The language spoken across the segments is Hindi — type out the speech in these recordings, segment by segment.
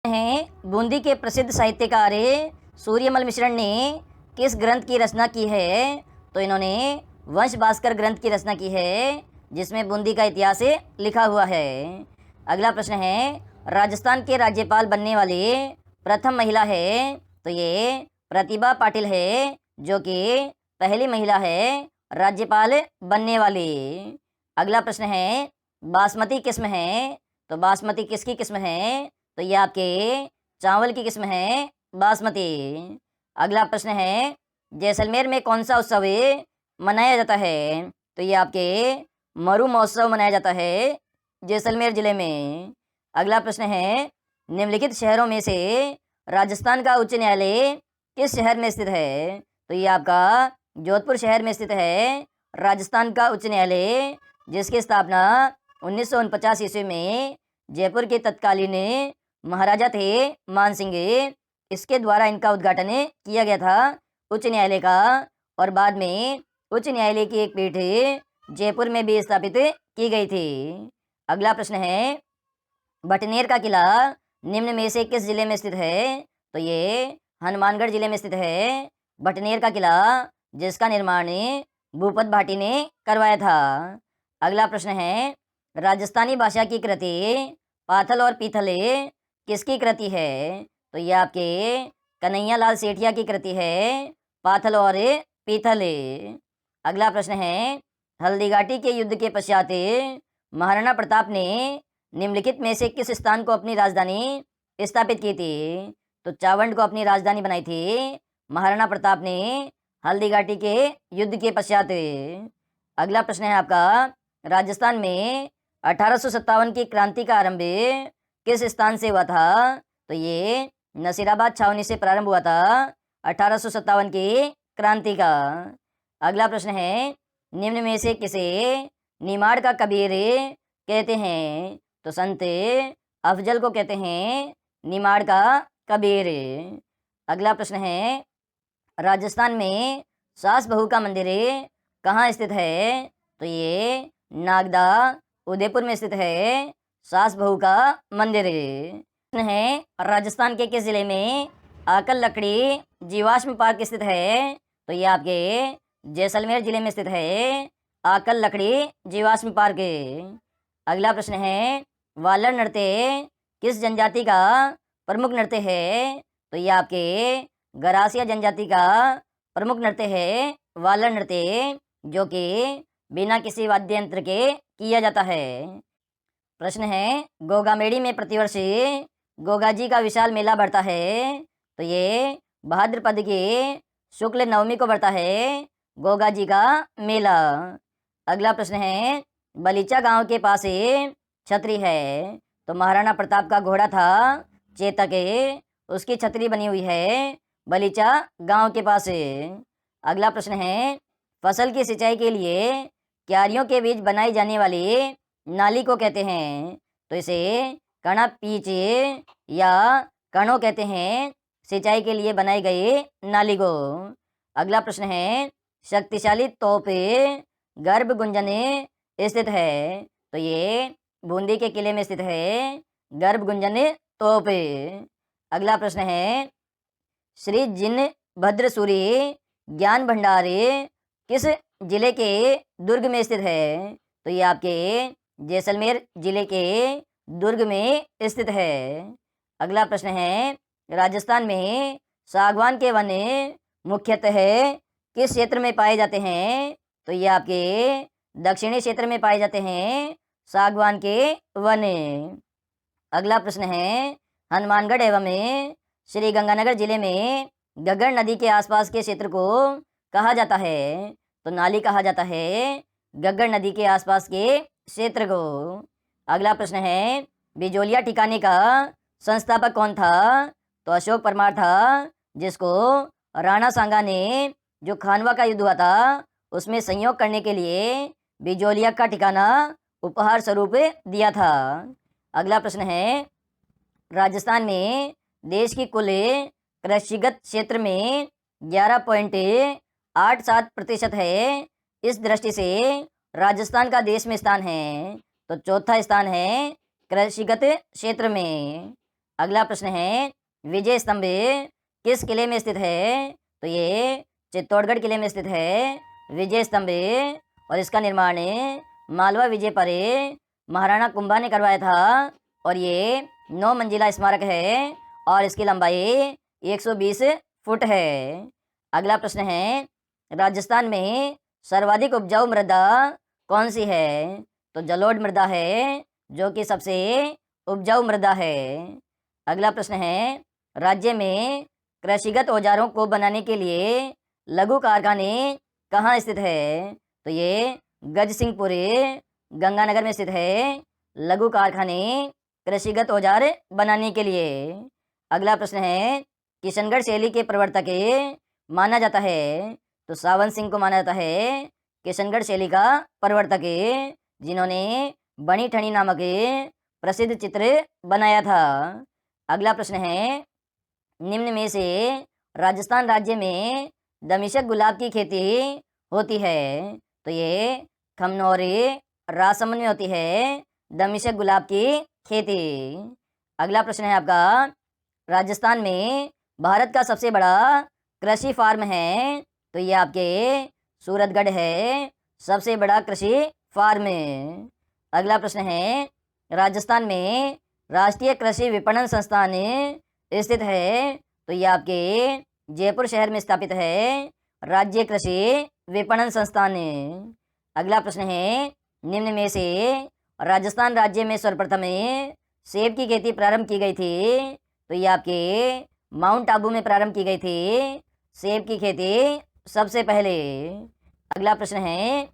हैं बूंदी के प्रसिद्ध साहित्यकार सूर्यमल मिश्रण ने किस ग्रंथ की रचना की है? तो इन्होंने वंश भास्कर ग्रंथ की रचना की है, जिसमें बूंदी का इतिहास लिखा हुआ है। अगला प्रश्न है, राजस्थान के राज्यपाल बनने वाले प्रथम महिला है? तो ये प्रतिभा पाटिल है, जो कि पहली महिला है राज्यपाल बनने वाली। अगला प्रश्न है, बासमती किस्म है? तो बासमती किसकी किस्म है? तो ये आपके चावल की किस्म है बासमती। अगला प्रश्न है, जैसलमेर में कौन सा उत्सव मनाया जाता है? तो ये आपके मरु महोत्सव मनाया जाता है जैसलमेर जिले में। अगला प्रश्न है, निम्नलिखित शहरों में से राजस्थान का उच्च न्यायालय किस शहर में स्थित है? तो ये आपका जोधपुर शहर में स्थित है राजस्थान का उच्च न्यायालय, जिसकी स्थापना 1949 ईस्वी में जयपुर के तत्कालीन महाराजा थे मानसिंह, इसके द्वारा इनका उद्घाटन किया गया था उच्च न्यायालय का, और बाद में उच्च न्यायालय की एक पीठ जयपुर में भी स्थापित की गई थी। अगला प्रश्न है, भटनेर का किला निम्न में से किस जिले में स्थित है? तो ये हनुमानगढ़ जिले में स्थित है भटनेर का किला, जिसका निर्माण भूपत भाटी ने करवाया था। अगला प्रश्न है, राजस्थानी भाषा की कृति पाथल और पीथल किसकी कृति है? तो ये आपके कन्हैया लाल सेठिया की कृति है पाथल और पीथल। अगला प्रश्न है, हल्दीघाटी के युद्ध के पश्चात महाराणा प्रताप ने निम्नलिखित में से किस स्थान को अपनी राजधानी स्थापित की थी? तो चावंड को अपनी राजधानी बनाई थी महाराणा प्रताप ने हल्दीघाटी के युद्ध के पश्चात। अगला प्रश्न है आपका, राजस्थान में 1857 की क्रांति का आरंभ किस स्थान से हुआ था? तो ये नसीराबाद छावनी से प्रारंभ हुआ था 1857 की क्रांति का। अगला प्रश्न है, निम्न में से किसे निमाड़ का कबीर कहते हैं? तो संत अफजल को कहते हैं निमाड़ का कबीर। अगला प्रश्न है, राजस्थान में सास बहू का मंदिर कहाँ स्थित है? तो ये नागदा उदयपुर में स्थित है सास बहू का मंदिर है। राजस्थान के किस जिले में आकल लकड़ी जीवाश्म पार्क स्थित है? तो ये आपके जैसलमेर जिले में स्थित है आकल लकड़ी जीवाश्म पार्क। अगला प्रश्न है, वालर नृत्य किस जनजाति का प्रमुख नृत्य है? तो ये आपके गरासिया जनजाति का प्रमुख नृत्य है वालर नृत्य, जो कि बिना किसी वाद्य यंत्र के किया जाता है। प्रश्न है, गोगामेड़ी में प्रतिवर्ष गोगा जी का विशाल मेला बढ़ता है? तो ये भाद्रपद की शुक्ल नवमी को बढ़ता है गोगा जी का मेला। अगला प्रश्न है, बलीचा गांव के पास छतरी है, तो महाराणा प्रताप का घोड़ा था चेतक, उसकी छतरी बनी हुई है बलीचा गांव के पास। अगला प्रश्न है, फसल की सिंचाई के लिए क्यारियों के बीच बनाई जाने वाली नाली को कहते हैं? तो इसे कणा पीच या कणो कहते हैं, सिंचाई के लिए बनाई गई नाली को। अगला प्रश्न है, शक्तिशाली तोप गर्भ गुंजन स्थित है? तो ये बूंदी के किले में स्थित है गर्भ गुंजन तोप। अगला प्रश्न है, श्री जिन भद्रसूरी ज्ञान भंडार किस जिले के दुर्ग में स्थित है? तो ये आपके जैसलमेर जिले के दुर्ग में स्थित है। अगला प्रश्न है, राजस्थान में सागवान के वन मुख्यतः किस क्षेत्र में पाए जाते हैं? तो ये आपके दक्षिणी क्षेत्र में पाए जाते हैं सागवान के वन। अगला प्रश्न है, हनुमानगढ़ एवं श्री गंगानगर जिले में गग्गर नदी के आसपास के क्षेत्र को कहा जाता है? तो नाली कहा जाता है गग्गर नदी के आसपास के क्षेत्र को। अगला प्रश्न है, बिजोलिया ठिकाने का संस्थापक कौन था? तो अशोक परमार था, जिसको राणा सांगा ने जो खानवा का युद्ध हुआ था उसमें सहयोग करने के लिए बिजोलिया का ठिकाना उपहार स्वरूप दिया था। अगला प्रश्न है, राजस्थान में देश की कुल कृषिगत क्षेत्र में 11.87% है। इस दृष्टि से राजस्थान का देश में स्थान है तो चौथा स्थान है कृषिगत क्षेत्र में। अगला प्रश्न है विजय स्तंभ किस किले में स्थित है? तो ये चित्तौड़गढ़ किले में स्थित है विजय स्तंभ, और इसका निर्माण मालवा विजय पर महाराणा कुंभा ने करवाया था, और ये 9 मंजिला स्मारक है और इसकी लंबाई 120 फुट है। अगला प्रश्न है राजस्थान में सर्वाधिक उपजाऊ मृदा कौन सी है? तो जलोढ़ मृदा है जो कि सबसे उपजाऊ मृदा है। अगला प्रश्न है राज्य में कृषिगत औजारों को बनाने के लिए लघु कारखाने कहाँ स्थित है? तो ये गजसिंहपुर गंगानगर में स्थित है लघु कारखाने कृषिगत औजार बनाने के लिए। अगला प्रश्न है किशनगढ़ शैली के प्रवर्तक माना जाता है? तो सावन सिंह को माना जाता है किशनगढ़ शैली का प्रवर्तक, जिन्होंने बनी ठनी नामक प्रसिद्ध चित्र बनाया था। अगला प्रश्न है निम्न में से राजस्थान राज्य में दमिश्क गुलाब की खेती होती है? तो ये खमनौर राजसमंद में होती है दमिश्क गुलाब की खेती। अगला प्रश्न है आपका राजस्थान में भारत का सबसे बड़ा कृषि फार्म है? तो ये आपके सूरतगढ़ है सबसे बड़ा कृषि फार्म। अगला प्रश्न है राजस्थान में राष्ट्रीय कृषि विपणन संस्थान स्थित है? तो ये आपके जयपुर शहर में स्थापित है राज्य कृषि विपणन संस्थान। अगला प्रश्न है निम्न में से राजस्थान राज्य में सर्वप्रथम सेब की खेती प्रारंभ की गई थी? तो ये आपके माउंट आबू में प्रारंभ की गई थी सेब की खेती सबसे पहले। अगला प्रश्न है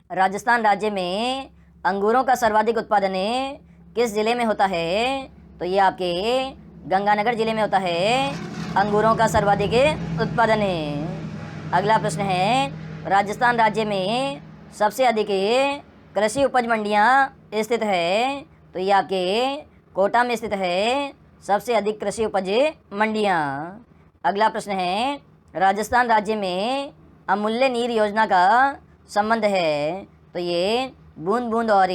राजस्थान राज्य में अंगूरों का सर्वाधिक उत्पादन किस जिले में होता है? तो ये आपके गंगानगर जिले में होता है अंगूरों का सर्वाधिक उत्पादन। अगला प्रश्न है राजस्थान राज्य में सबसे अधिक कृषि उपज मंडियां स्थित है? तो ये आपके कोटा में स्थित है सबसे अधिक कृषि उपज मंडियां। अगला प्रश्न है राजस्थान राज्य में अमूल्य नीर योजना का संबंध है? तो ये बूंद बूंद और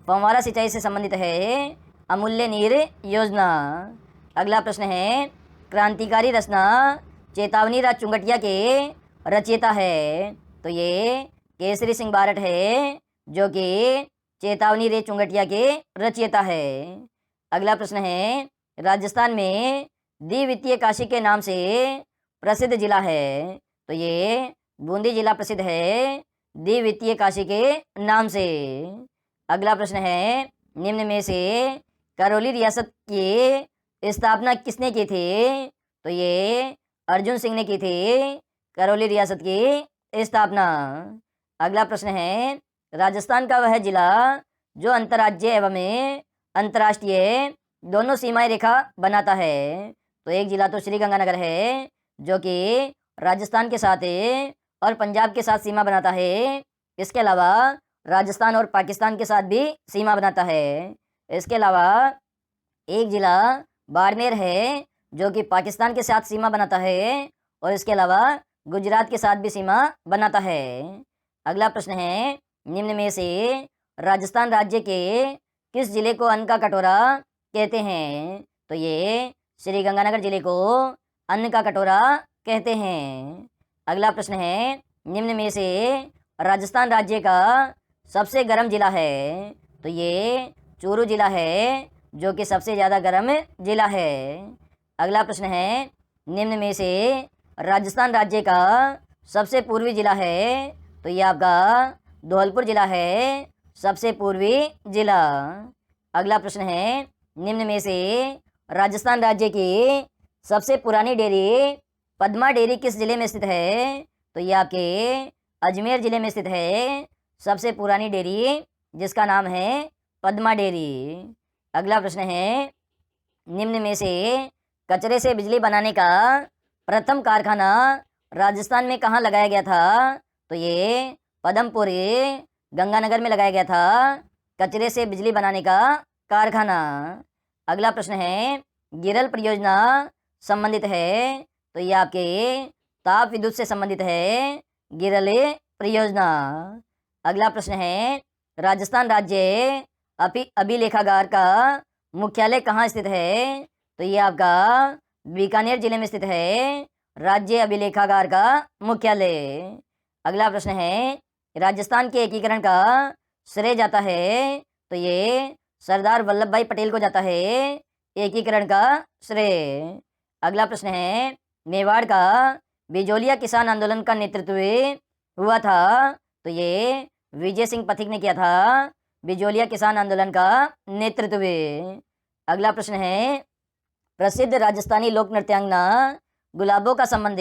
फव्वारा सिंचाई से संबंधित है अमूल्य नीर योजना। अगला प्रश्न है क्रांतिकारी रचना चेतावनी राज चुंगटिया के रचयिता है? तो ये केसरी सिंह बारठ है जो कि चेतावनी रे चुंगटिया के रचयिता है। अगला प्रश्न है राजस्थान में द्वितीय काशी के नाम से प्रसिद्ध जिला है? तो ये बूंदी जिला प्रसिद्ध है द्वितीय काशी के नाम से। अगला प्रश्न है निम्न में से करौली रियासत की स्थापना किसने की थी? तो ये अर्जुन सिंह ने की थी करौली रियासत की स्थापना। अगला प्रश्न है राजस्थान का वह जिला जो अंतर्राज्यीय एवं अंतर्राष्ट्रीय दोनों सीमाएं रेखा बनाता है? तो एक जिला तो श्री गंगानगर है जो कि राजस्थान के साथ और पंजाब के साथ सीमा बनाता है। इसके अलावा राजस्थान और पाकिस्तान के साथ भी सीमा बनाता है। इसके अलावा एक जिला बाड़मेर है जो कि पाकिस्तान के साथ सीमा बनाता है, और इसके अलावा गुजरात के साथ भी सीमा बनाता है। अगला प्रश्न है निम्न में से राजस्थान राज्य के किस जिले को अन्न का कटोरा कहते हैं? तो ये श्री गंगानगर जिले को अन्न का कटोरा कहते हैं। अगला प्रश्न है निम्न में से राजस्थान राज्य का सबसे गर्म जिला है? तो ये चूरू जिला है जो कि सबसे ज़्यादा गर्म जिला है। अगला प्रश्न है निम्न में से राजस्थान राज्य का सबसे पूर्वी जिला है? तो ये आपका धौलपुर जिला है सबसे पूर्वी जिला। अगला प्रश्न है निम्न में से राजस्थान राज्य की सबसे पुरानी डेयरी पद्मा डेयरी किस जिले में स्थित है? तो ये आपके अजमेर जिले में स्थित है सबसे पुरानी डेयरी जिसका नाम है पद्मा डेयरी। अगला प्रश्न है निम्न में से कचरे से बिजली बनाने का प्रथम कारखाना राजस्थान में कहाँ लगाया गया था? तो ये पदमपुर गंगानगर में लगाया गया था कचरे से बिजली बनाने का कारखाना। अगला प्रश्न है गिरल परियोजना संबंधित है? तो ये आपके ताप विद्युत से संबंधित है गिरल परियोजना। अगला प्रश्न है राजस्थान राज्य अभिलेखागार का मुख्यालय कहाँ स्थित है? तो ये आपका बीकानेर जिले में स्थित है राज्य अभिलेखागार का मुख्यालय। अगला प्रश्न है, राजस्थान के एकीकरण का श्रेय जाता है? तो ये सरदार वल्लभ भाई पटेल को जाता है एकीकरण का श्रेय। अगला प्रश्न है, मेवाड़ का बिजोलिया किसान आंदोलन का नेतृत्व हुआ था? तो ये विजय सिंह पथिक ने किया था बिजोलिया किसान आंदोलन का नेतृत्व। अगला प्रश्न है, प्रसिद्ध राजस्थानी लोक नृत्यांगना गुलाबों का संबंध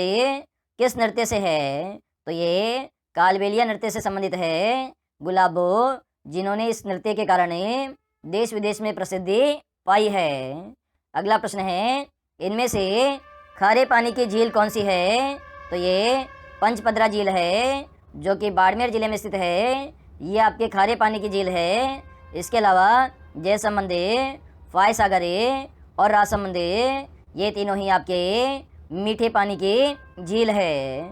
किस नृत्य से है? तो ये कालबेलिया नृत्य से संबंधित है गुलाबो, जिन्होंने इस नृत्य के कारण देश विदेश में प्रसिद्धि पाई है। अगला प्रश्न है, इनमें से खारे पानी की झील कौन सी है? तो ये पंचपदरा झील है जो कि बाड़मेर जिले में स्थित है। ये आपके खारे पानी की झील है। इसके अलावा जयसमंद, फाय सागर और राजसमंद, ये तीनों ही आपके मीठे पानी की झील है।